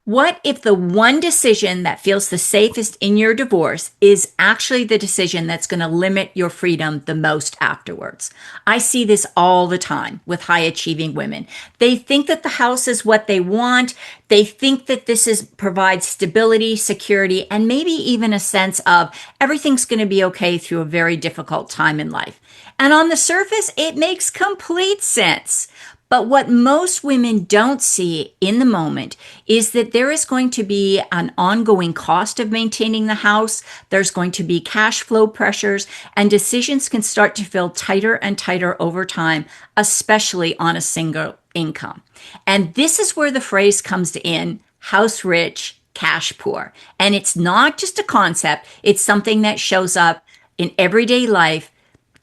What if the one decision that feels the safest in your divorce is actually the decision that's going to limit your freedom the most afterwards? I see this all the time with high achieving women. They think that the house is what they want. They think that this is provides stability, security, and maybe even a sense of everything's going to be okay through a very difficult time in life. And on the surface, it makes complete sense. But what most women don't see in the moment is that there is going to be an ongoing cost of maintaining the house. There's going to be cash flow pressures, and decisions can start to feel tighter and tighter over time, especially on a single income. And this is where the phrase comes in, house rich, cash poor. And it's not just a concept, it's something that shows up in everyday life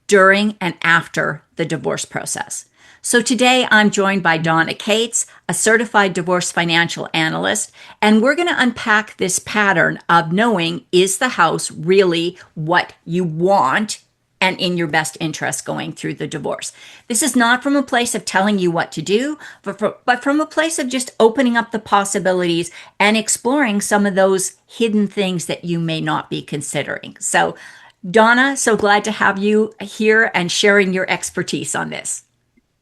during and after the divorce process. So today I'm joined by Donna Cates, a certified divorce financial analyst, and we're going to unpack this pattern of knowing, is the house really what you want and in your best interest going through the divorce? This is not from a place of telling you what to do, but from a place of just opening up the possibilities and exploring some of those hidden things that you may not be considering. So Donna, so glad to have you here and sharing your expertise on this.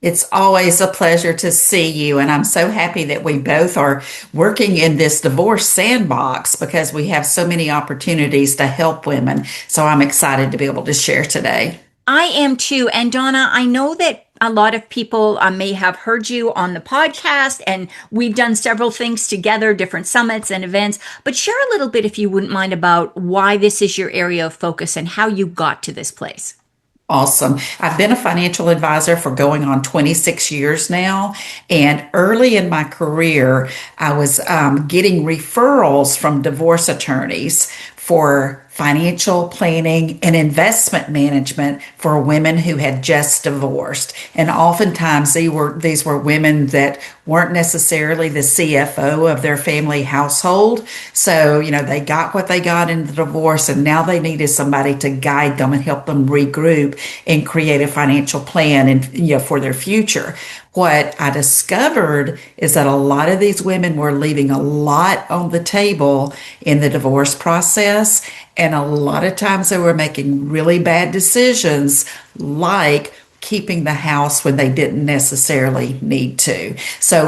It's always a pleasure to see you, and I'm so happy that we both are working in this divorce sandbox because we have so many opportunities to help women. So I'm excited to be able to share today. I am too. And Donna, I know that a lot of people may have heard you on the podcast, and we've done several things together, different summits and events. But share a little bit, if you wouldn't mind, about why this is your area of focus and how you got to this place. Awesome. I've been a financial advisor for going on 26 years now. And early in my career, I was getting referrals from divorce attorneys for financial planning and investment management for women who had just divorced. And oftentimes these were women that weren't necessarily the CFO of their family household. So, they got what they got in the divorce, and now they needed somebody to guide them and help them regroup and create a financial plan and, for their future. What I discovered is that a lot of these women were leaving a lot on the table in the divorce process. And a lot of times they were making really bad decisions, like keeping the house when they didn't necessarily need to. So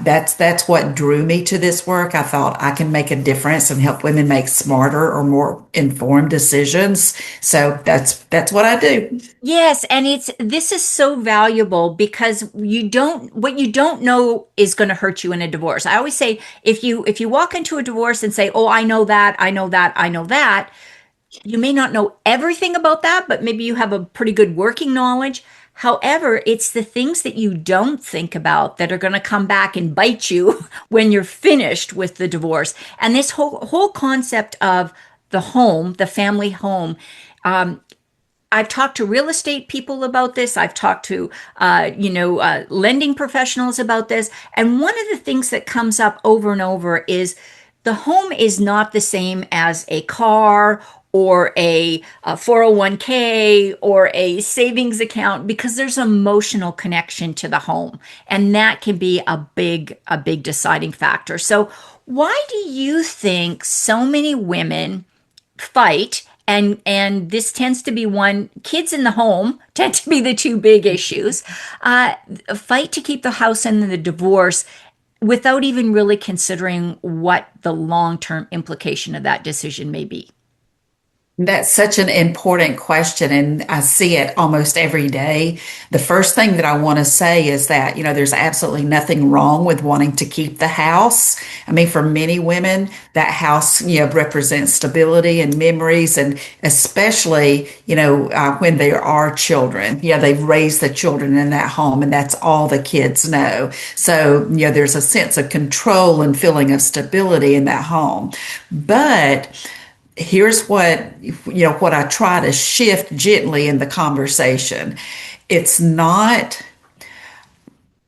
that's what drew me to this work. I thought I can make a difference and help women make smarter or more informed decisions. So that's what I do. Yes, and this is so valuable because what you don't know is going to hurt you in a divorce. I always say if you walk into a divorce and say, "Oh, I know that, I know that, I know that," you may not know everything about that, but maybe you have a pretty good working knowledge. However, it's the things that you don't think about that are going to come back and bite you when you're finished with the divorce. And this whole concept of the home, the family home, um, I've talked to real estate people about this. I've talked to, lending professionals about this. And one of the things that comes up over and over is the home is not the same as a car or a 401k or a savings account because there's emotional connection to the home. And that can be a big deciding factor. So why do you think so many women fight, and this tends to be one, kids in the home tend to be the two big issues, fight to keep the house and the divorce without even really considering what the long-term implication of that decision may be? That's such an important question, and I see it almost every day. The first thing that I want to say is that, there's absolutely nothing wrong with wanting to keep the house. I mean, for many women, that house, represents stability and memories, and especially, when there are children. They've raised the children in that home, and that's all the kids know. So, there's a sense of control and feeling of stability in that home. But here's what I try to shift gently in the conversation. It's not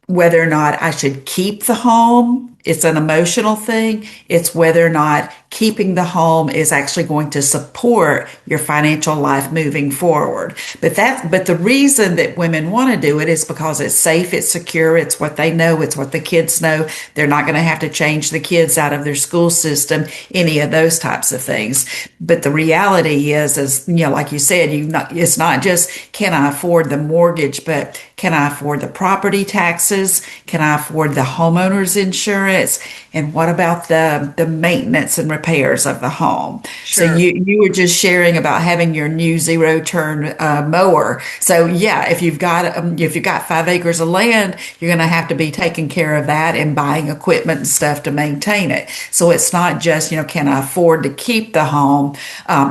whether or not I should keep the home. it's an emotional thing. It's whether or not keeping the home is actually going to support your financial life moving forward. But the reason that women want to do it is because it's safe, it's secure, it's what they know, it's what the kids know. They're not going to have to change the kids out of their school system, any of those types of things. But the reality is, like you said, it's not just can I afford the mortgage, but can I afford the property taxes? Can I afford the homeowner's insurance? And what about the maintenance and repairs of the home? So Sure. you were just sharing about having your new zero turn mower. So yeah, if you've got 5 acres of land, you're going to have to be taking care of that and buying equipment and stuff to maintain it. So it's not just can I afford to keep the home?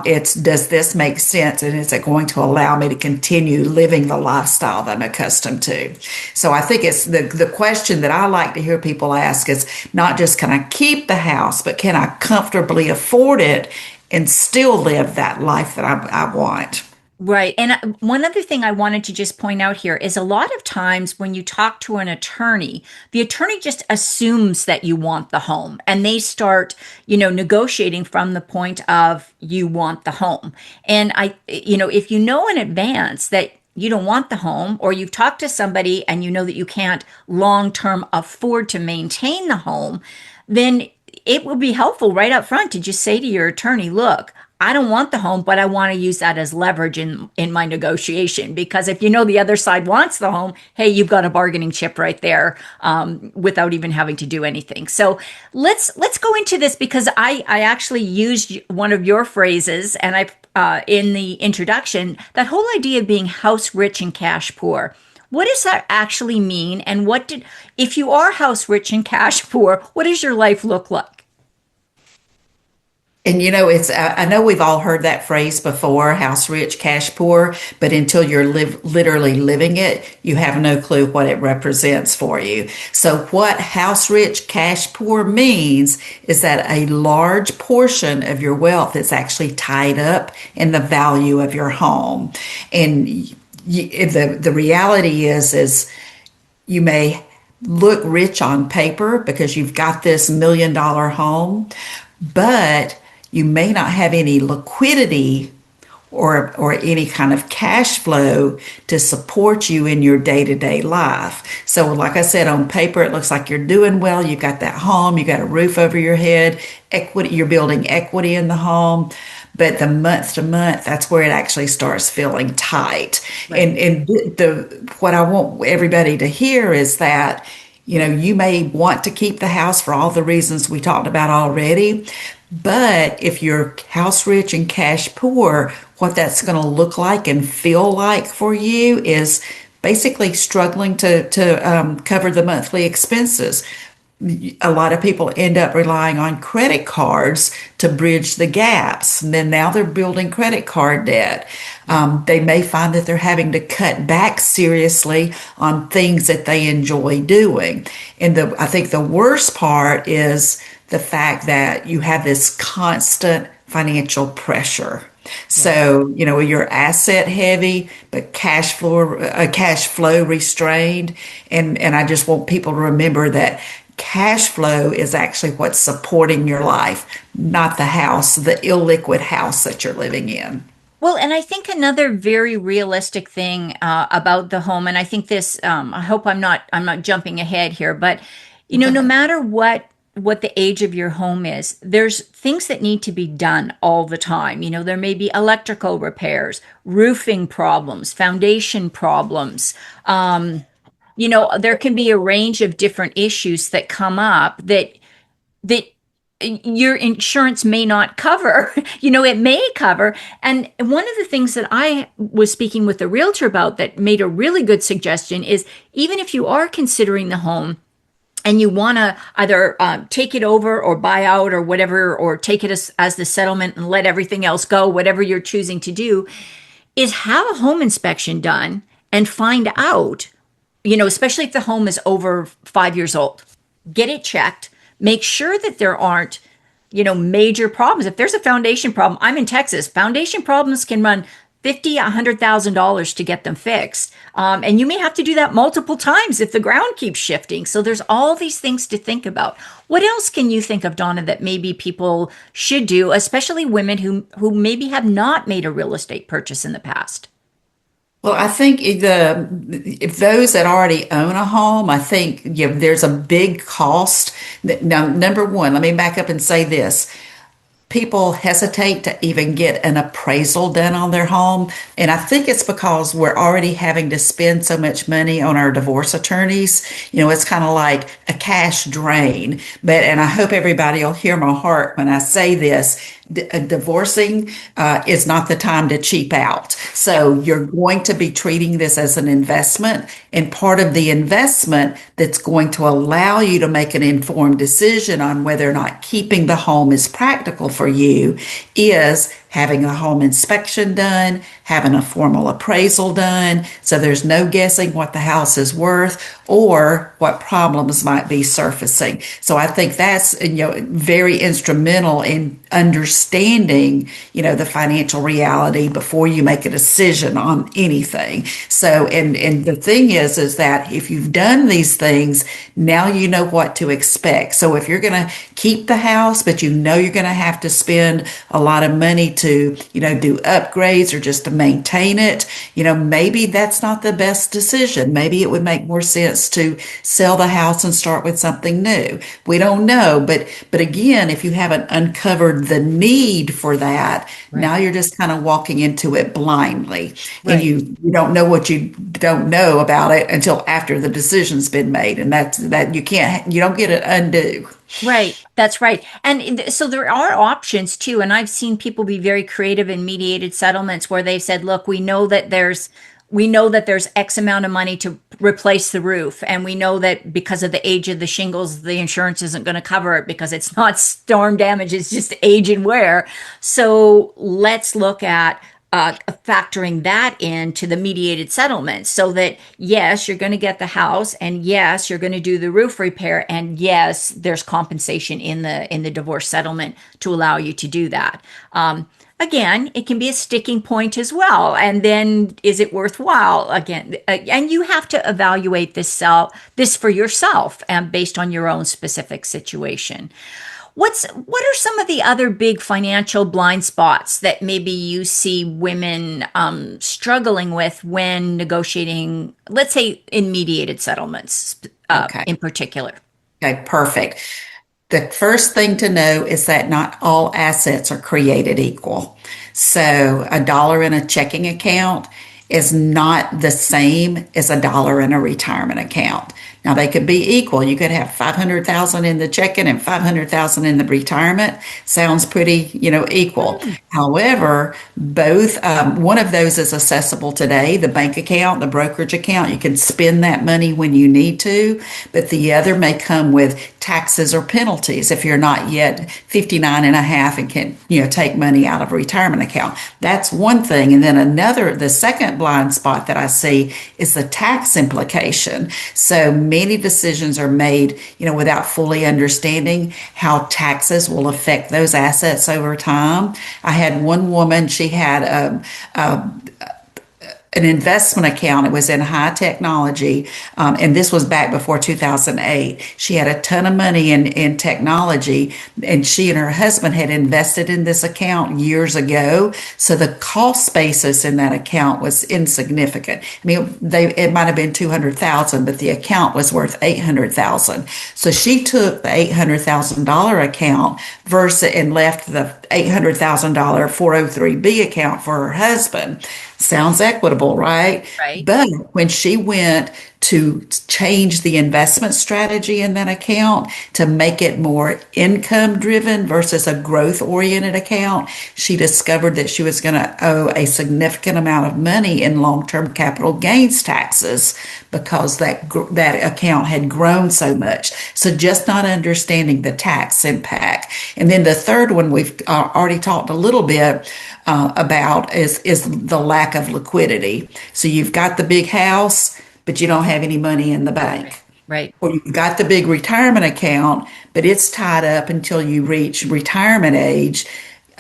It's does this make sense, and is it going to allow me to continue living the lifestyle that I'm accustomed to? So I think it's the question that I like to hear people ask is not just can I keep the house, but can I comfortably afford it and still live that life that I want? Right. And one other thing I wanted to just point out here is a lot of times when you talk to an attorney, the attorney just assumes that you want the home and they start, negotiating from the point of you want the home. And if you know in advance that you don't want the home, or you've talked to somebody and you know that you can't long term afford to maintain the home, then it will be helpful right up front to just say to your attorney, look, I don't want the home, but I want to use that as leverage in my negotiation. Because if you know the other side wants the home, hey, you've got a bargaining chip right there, without even having to do anything. So let's go into this, because I actually used one of your phrases, and in the introduction, that whole idea of being house rich and cash poor. What does that actually mean? And if you are house rich and cash poor, what does your life look like? And I know we've all heard that phrase before, house rich, cash poor, but until you're literally living it, you have no clue what it represents for you. So what house rich, cash poor means is that a large portion of your wealth is actually tied up in the value of your home. And the reality is you may look rich on paper because you've got this $1 million home, but you may not have any liquidity or any kind of cash flow to support you in your day-to-day life. So like I said, on paper, it looks like you're doing well. You've got that home, you got a roof over your head, equity, you're building equity in the home. But the month to month, that's where it actually starts feeling tight. Right. And what I want everybody to hear is that you may want to keep the house for all the reasons we talked about already. But if you're house rich and cash poor, what that's going to look like and feel like for you is basically struggling to cover the monthly expenses. A lot of people end up relying on credit cards to bridge the gaps. And then now they're building credit card debt. They may find that they're having to cut back seriously on things that they enjoy doing. And I think the worst part is the fact that you have this constant financial pressure. So, you're asset heavy, but cash flow restrained. And I just want people to remember that cash flow is actually what's supporting your life, not the house, the illiquid house that you're living in. Well, and I think another very realistic thing about the home, and I think this, I hope I'm not jumping ahead here, but no matter what the age of your home is, there's things that need to be done all the time. There may be electrical repairs, roofing problems, foundation problems. There can be a range of different issues that come up that your insurance may not cover. It may cover. And one of the things that I was speaking with a realtor about that made a really good suggestion is, even if you are considering the home and you want to either take it over or buy out or whatever, or take it as the settlement and let everything else go, whatever you're choosing to do, is have a home inspection done and find out, especially if the home is over 5 years old, get it checked, make sure that there aren't, major problems. If there's a foundation problem, I'm in Texas, foundation problems can run 50, $100,000 to get them fixed. And you may have to do that multiple times if the ground keeps shifting. So there's all these things to think about. What else can you think of, Donna, that maybe people should do, especially women who maybe have not made a real estate purchase in the past? Well, I think if those that already own a home, I think there's a big cost. Now, number one, let me back up and say this. People hesitate to even get an appraisal done on their home. And I think it's because we're already having to spend so much money on our divorce attorneys. It's kind of like a cash drain. And I hope everybody will hear my heart when I say this. Divorcing is not the time to cheap out. So you're going to be treating this as an investment, and part of the investment that's going to allow you to make an informed decision on whether or not keeping the home is practical for you is having a home inspection done, having a formal appraisal done, so there's no guessing what the house is worth or what problems might be surfacing. So I think that's very instrumental in understanding the financial reality before you make a decision on anything. So and the thing is that if you've done these things, now you know what to expect. So if you're going to keep the house, but you're going to have to spend a lot of money to do upgrades or just to maintain it, maybe that's not the best decision. Maybe it would make more sense to sell the house and start with something new. We don't know, but again, if you haven't uncovered the need for that, Right. now you're just kind of walking into it blindly, and Right. you don't know what you don't know about it until after the decision's been made, and that you don't get it undo. Right. That's right. And so there are options too. And I've seen people be very creative in mediated settlements where they've said, look, we know that there's X amount of money to replace the roof. And we know that because of the age of the shingles, the insurance isn't going to cover it because it's not storm damage, it's just age and wear. So let's look at factoring that into the mediated settlement so that yes, you're going to get the house, and yes, you're going to do the roof repair, and yes, there's compensation in the divorce settlement to allow you to do that. Again, it can be a sticking point as well. And then is it worthwhile? Again, and you have to evaluate this for yourself and based on your own specific situation. What are some of the other big financial blind spots that maybe you see women struggling with when negotiating, let's say in mediated settlements Okay. in particular? Okay, perfect. The first thing to know is that not all assets are created equal. So a dollar in a checking account is not the same as a dollar in a retirement account. Now they could be equal. You could have 500,000 in the checking and 500,000 in the retirement. Sounds pretty, equal. However, both one of those is accessible today. The bank account, the brokerage account, you can spend that money when you need to, but the other may come with taxes or penalties if you're not yet 59 and a half and can, take money out of a retirement account. That's one thing. And then the second blind spot that I see is the tax implication. So many decisions are made, without fully understanding how taxes will affect those assets over time. I had one woman, she had an investment account. It was in high technology, and this was back before 2008. She had a ton of money in technology, and she and her husband had invested in this account years ago. So the cost basis in that account was insignificant. I mean, it might have been 200,000, but the account was worth 800,000. So she took the $800,000 account and left the $800,000 403b account for her husband. Sounds equitable, right? Right. But when she went to change the investment strategy in that account to make it more income driven versus a growth oriented account, she discovered that she was going to owe a significant amount of money in long-term capital gains taxes because that account had grown so much. So just not understanding the tax impact. And then the third one we've already talked a little bit about is the lack of liquidity. So you've got the big house, but you don't have any money in the bank. Right. Or you've got the big retirement account, but it's tied up until you reach retirement age.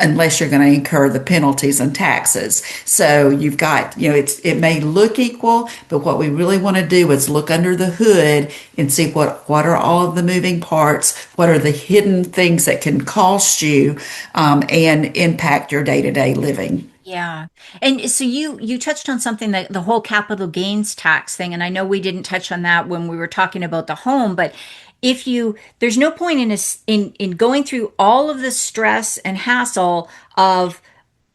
unless you're going to incur the penalties and taxes. So you've got, it may look equal, but what we really want to do is look under the hood and see what are all of the moving parts, what are the hidden things that can cost you and impact your day-to-day living. Yeah. And so you touched on something, that the whole capital gains tax thing, and I know we didn't touch on that when we were talking about the home, but if you there's no point in going through all of the stress and hassle of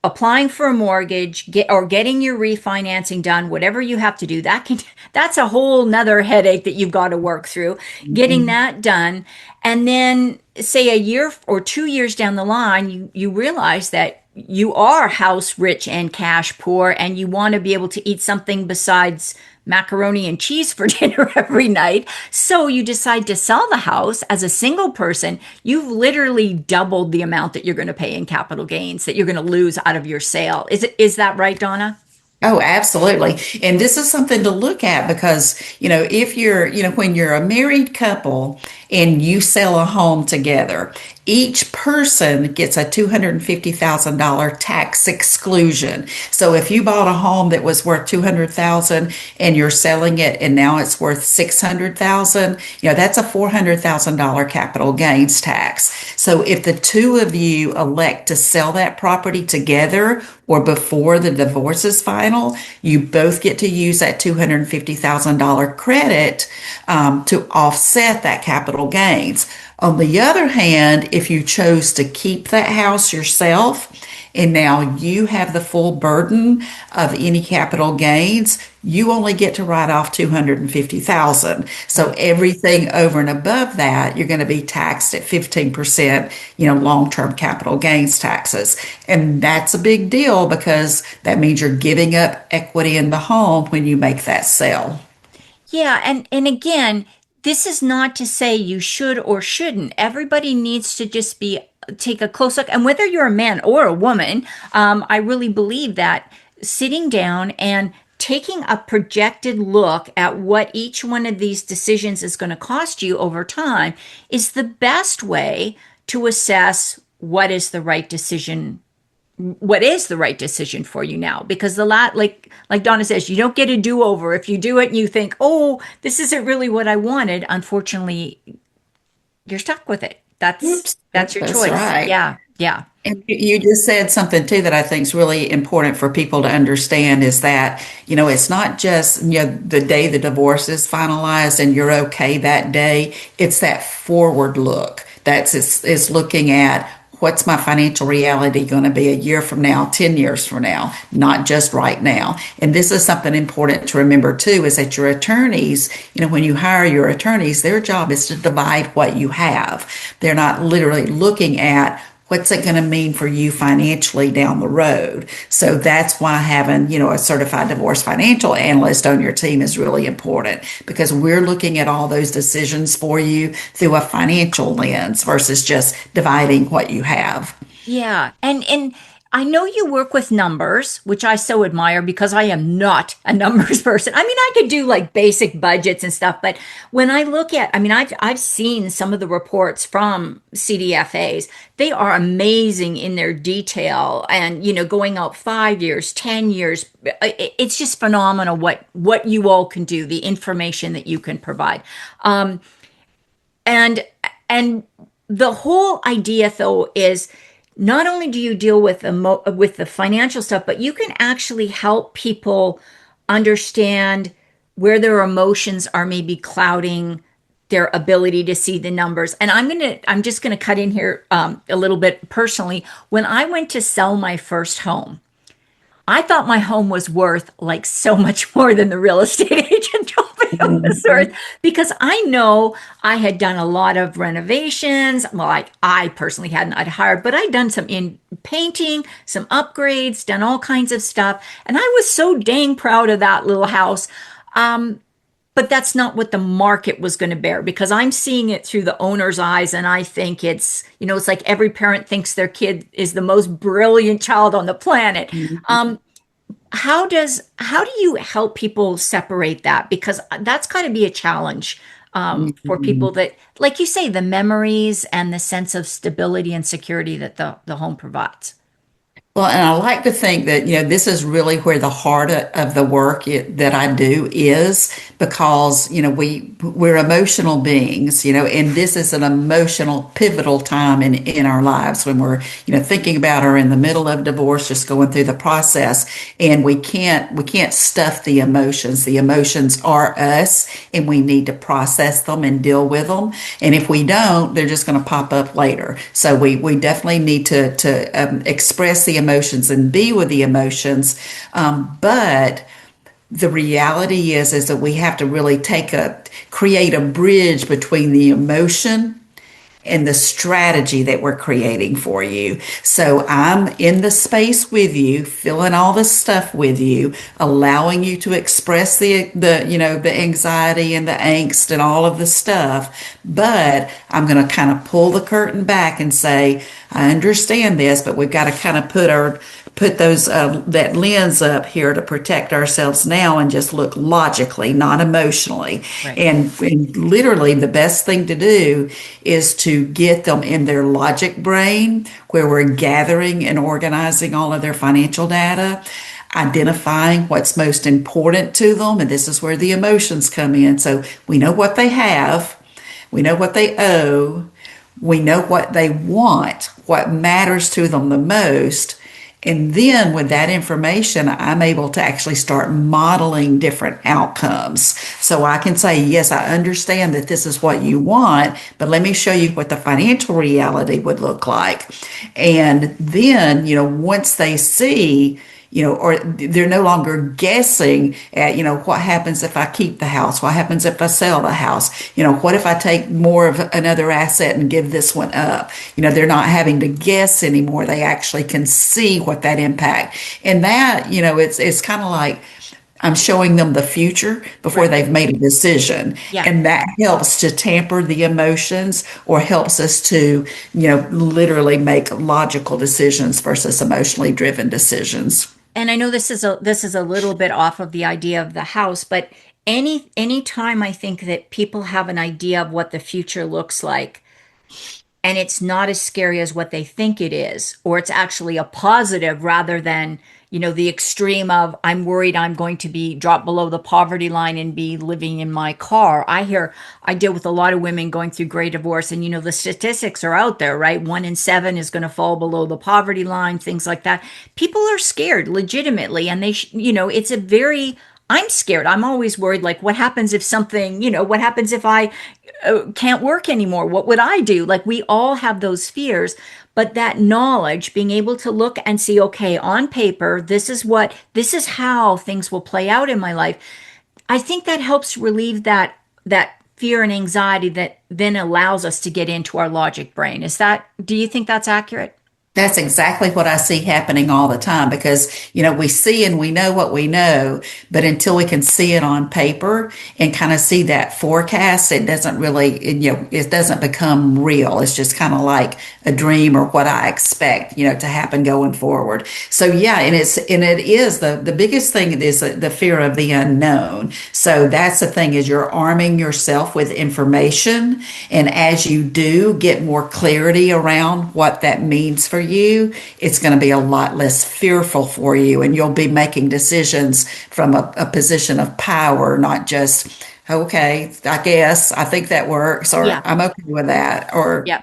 applying for a mortgage, getting your refinancing done, whatever you have to do. That's a whole nother headache that you've got to work through, getting Mhm. that done. And then say a year or 2 years down the line, you realize that you are house rich and cash poor, and you want to be able to eat something besides macaroni and cheese for dinner every night. So you decide to sell the house as a single person. You've literally doubled the amount that you're going to pay in capital gains that you're going to lose out of your sale. Is that right, Donna? Oh, absolutely. And this is something to look at because, if when you're a married couple and you sell a home together, each person gets a $250,000 tax exclusion. So if you bought a home that was worth 200,000 and you're selling it and now it's worth 600,000, that's a $400,000 capital gains tax. So if the two of you elect to sell that property together or before the divorce is final, you both get to use that $250,000 credit to offset that capital gains. On the other hand, if you chose to keep that house yourself and now you have the full burden of any capital gains, you only get to write off 250,000. So everything over and above that, you're going to be taxed at 15%, long-term capital gains taxes. And that's a big deal because that means you're giving up equity in the home when you make that sale. Yeah, and again, this is not to say you should or shouldn't. Everybody needs to just be take a close look, and whether you're a man or a woman, I really believe that sitting down and taking a projected look at what each one of these decisions is going to cost you over time is the best way to assess what is the right decision for you now, because like Donna says, you don't get a do-over. If you do it and you think, oh, this isn't really what I wanted, unfortunately you're stuck with it. Oops, That's your that's choice. right. Yeah, yeah. And you just said something too that I think is really important for people to understand is that, it's not just, the day the divorce is finalized and you're okay that day. It's that forward look. Is looking at what's my financial reality going to be a year from now, 10 years from now, not just right now. And this is something important to remember too, is that your attorneys, when you hire your attorneys, their job is to divide what you have. They're not literally looking at what's it going to mean for you financially down the road. So that's why having, a certified divorce financial analyst on your team is really important because we're looking at all those decisions for you through a financial lens versus just dividing what you have. Yeah. And I know you work with numbers, which I so admire because I am not a numbers person. I mean, I could do like basic budgets and stuff, but when I look at, I mean, I've seen some of the reports from CDFAs. They are amazing in their detail and, going out 5 years, 10 years. It's just phenomenal what you all can do, the information that you can provide. And and the whole idea though is not only do you deal with with the financial stuff, but you can actually help people understand where their emotions are maybe clouding their ability to see the numbers. And I'm just gonna cut in here a little bit personally. When I went to sell my first home, I thought my home was worth like so much more than the real estate agent told me it was worth, because I know I had done a lot of renovations. Well, I personally hadn't, I'd hired, but I'd done some in painting, some upgrades, done all kinds of stuff. And I was so dang proud of that little house. But that's not what the market was going to bear because I'm seeing it through the owner's eyes. And I think it's like every parent thinks their kid is the most brilliant child on the planet. How do you help people separate that? Because that's got to be a challenge for people that, like you say, the memories and the sense of stability and security that the home provides. Well, and I like to think that, this is really where the heart of the work that I do is because, we're emotional beings, and this is an emotional pivotal time in our lives when we're, thinking about or in the middle of divorce, just going through the process. And we can't stuff the emotions. The emotions are us and we need to process them and deal with them. And if we don't, they're just going to pop up later. So we definitely need to express the emotions and be with the emotions. But the reality is that we have to really create a bridge between the emotion and the strategy that we're creating for you. So I'm in the space with you, feeling all this stuff with you, allowing you to express the anxiety and the angst and all of the stuff. But I'm going to kind of pull the curtain back and say, I understand this, but we've got to kind of put that lens up here to protect ourselves now and just look logically, not emotionally. Right. And literally the best thing to do is to get them in their logic brain where we're gathering and organizing all of their financial data, identifying what's most important to them. And this is where the emotions come in. So we know what they have. We know what they owe. We know what they want, what matters to them the most. And then with that information, I'm able to actually start modeling different outcomes. So I can say, yes, I understand that this is what you want, but let me show you what the financial reality would look like. And then, once they see, or they're no longer guessing at, what happens if I keep the house? What happens if I sell the house? What if I take more of another asset and give this one up? They're not having to guess anymore. They actually can see what that impact. And that, it's kind of like I'm showing them the future before Right. they've made a decision. Yeah. And that helps to tamper the emotions or helps us to, literally make logical decisions versus emotionally driven decisions. And I know this is a little bit off of the idea of the house, but any time I think that people have an idea of what the future looks like, and it's not as scary as what they think it is, or it's actually a positive rather than, the extreme of I'm worried I'm going to be dropped below the poverty line and be living in my car. I deal with a lot of women going through gray divorce, and the statistics are out there, right? 1 in 7 is going to fall below the poverty line, things like that. People are scared legitimately, and it's a very I'm scared. I'm always worried, like, what happens if something, what happens if I can't work anymore? What would I do? Like, we all have those fears, but that knowledge, being able to look and see, okay, on paper, this is how things will play out in my life. I think that helps relieve that fear and anxiety that then allows us to get into our logic brain. Do you think that's accurate? That's exactly what I see happening all the time because, we see and we know what we know, but until we can see it on paper and kind of see that forecast, it doesn't really, it doesn't become real. It's just kind of like a dream or what I expect, to happen going forward. So yeah, and it is the biggest thing is the fear of the unknown. So that's the thing is you're arming yourself with information. And as you do get more clarity around what that means for you, it's going to be a lot less fearful for you. And you'll be making decisions from a position of power, not just, okay, I guess I think that works, or Yeah. I'm okay with that, or Yeah.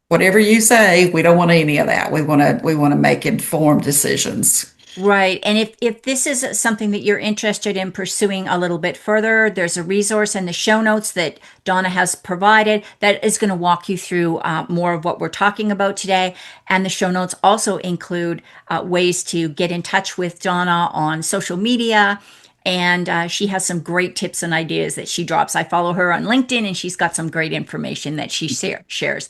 whatever you say. We don't want any of that. We want to make informed decisions. Right. And if this is something that you're interested in pursuing a little bit further, there's a resource in the show notes that Donna has provided that is going to walk you through more of what we're talking about today. And the show notes also include ways to get in touch with Donna on social media. And she has some great tips and ideas that she drops. I follow her on LinkedIn, and she's got some great information that she shares.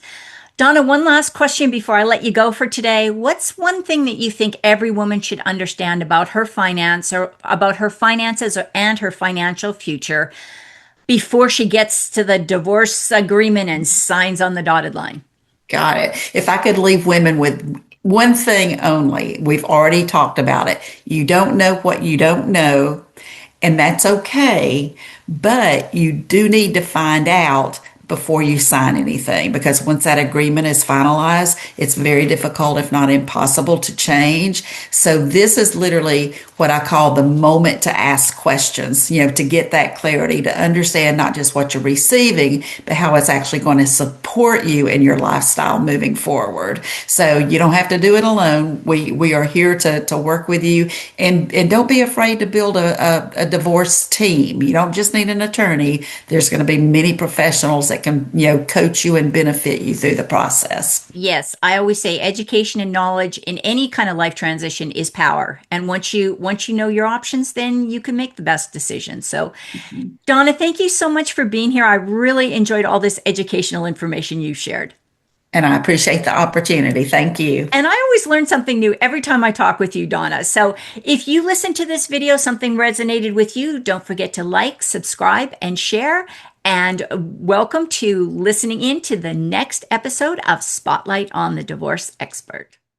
Donna, one last question before I let you go for today. What's one thing that you think every woman should understand about her finance or about her finances and her financial future before she gets to the divorce agreement and signs on the dotted line? Got it. If I could leave women with one thing only, we've already talked about it. You don't know what you don't know, And that's okay, but you do need to find out before you sign anything, because once that agreement is finalized, it's very difficult, if not impossible, to change. So this is literally what I call the moment to ask questions, to get that clarity, to understand not just what you're receiving, but how it's actually going to support you in your lifestyle moving forward. So you don't have to do it alone. We are here to work with you, and don't be afraid to build a divorce team. You don't just need an attorney. There's going to be many professionals that can, coach you and benefit you through the process. Yes, I always say education and knowledge in any kind of life transition is power. And once you know your options, then you can make the best decision. So, Donna, thank you so much for being here. I really enjoyed all this educational information you shared. And I appreciate the opportunity. Thank you. And I always learn something new every time I talk with you, Donna. So if you listen to this video, something resonated with you, don't forget to like, subscribe, and share. And welcome to listening in to the next episode of Spotlight on the Divorce Expert.